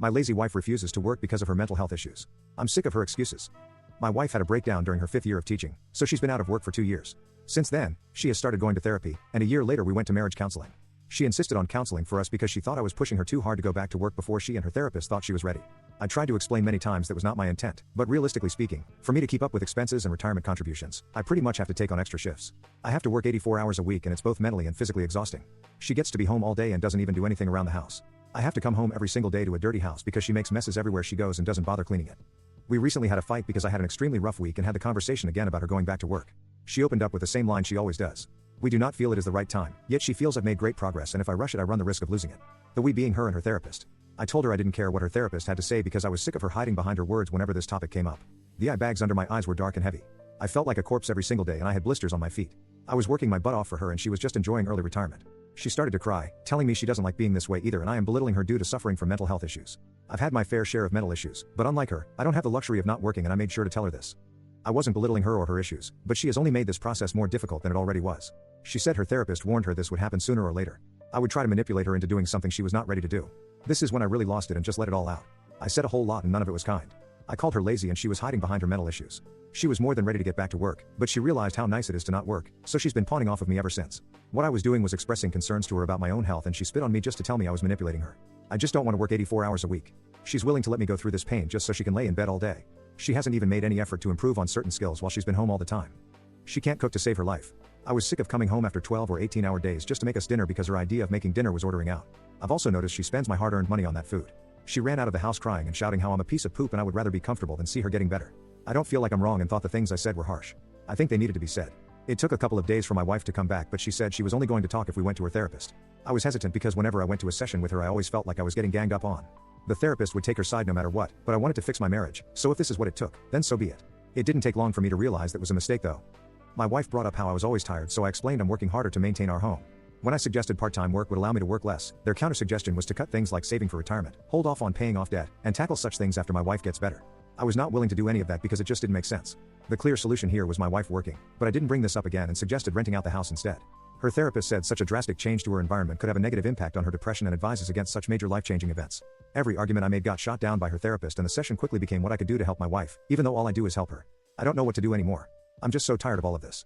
My lazy wife refuses to work because of her mental health issues. I'm sick of her excuses. My wife had a breakdown during her 5th year of teaching, so she's been out of work for 2 years. Since then, she has started going to therapy, and a year later we went to marriage counseling. She insisted on counseling for us because she thought I was pushing her too hard to go back to work before she and her therapist thought she was ready. I tried to explain many times that was not my intent, but realistically speaking, for me to keep up with expenses and retirement contributions, I pretty much have to take on extra shifts. I have to work 84 hours a week and it's both mentally and physically exhausting. She gets to be home all day and doesn't even do anything around the house. I have to come home every single day to a dirty house because she makes messes everywhere she goes and doesn't bother cleaning it. We recently had a fight because I had an extremely rough week and had the conversation again about her going back to work. She opened up with the same line she always does. We do not feel it is the right time, yet she feels I've made great progress and if I rush it I run the risk of losing it. The we being her and her therapist. I told her I didn't care what her therapist had to say because I was sick of her hiding behind her words whenever this topic came up. The eye bags under my eyes were dark and heavy. I felt like a corpse every single day and I had blisters on my feet. I was working my butt off for her and she was just enjoying early retirement. She started to cry, telling me she doesn't like being this way either and I am belittling her due to suffering from mental health issues. I've had my fair share of mental issues, but unlike her, I don't have the luxury of not working and I made sure to tell her this. I wasn't belittling her or her issues, but she has only made this process more difficult than it already was. She said her therapist warned her this would happen sooner or later. I would try to manipulate her into doing something she was not ready to do. This is when I really lost it and just let it all out. I said a whole lot and none of it was kind. I called her lazy and she was hiding behind her mental issues. She was more than ready to get back to work, but she realized how nice it is to not work, so she's been pawning off of me ever since. What I was doing was expressing concerns to her about my own health and she spit on me just to tell me I was manipulating her. I just don't want to work 84 hours a week. She's willing to let me go through this pain just so she can lay in bed all day. She hasn't even made any effort to improve on certain skills while she's been home all the time. She can't cook to save her life. I was sick of coming home after 12 or 18-hour days just to make us dinner because her idea of making dinner was ordering out. I've also noticed she spends my hard-earned money on that food. She ran out of the house crying and shouting how I'm a piece of poop and I would rather be comfortable than see her getting better. I don't feel like I'm wrong and thought the things I said were harsh. I think they needed to be said. It took a couple of days for my wife to come back, but she said she was only going to talk if we went to her therapist. I was hesitant because whenever I went to a session with her I always felt like I was getting ganged up on. The therapist would take her side no matter what, but I wanted to fix my marriage, so if this is what it took, then so be it. It didn't take long for me to realize that was a mistake though. My wife brought up how I was always tired, so I explained I'm working harder to maintain our home. When I suggested part-time work would allow me to work less, their counter-suggestion was to cut things like saving for retirement, hold off on paying off debt, and tackle such things after my wife gets better. I was not willing to do any of that because it just didn't make sense. The clear solution here was my wife working, but I didn't bring this up again and suggested renting out the house instead. Her therapist said such a drastic change to her environment could have a negative impact on her depression and advises against such major life-changing events. Every argument I made got shot down by her therapist and the session quickly became what I could do to help my wife, even though all I do is help her. I don't know what to do anymore. I'm just so tired of all of this.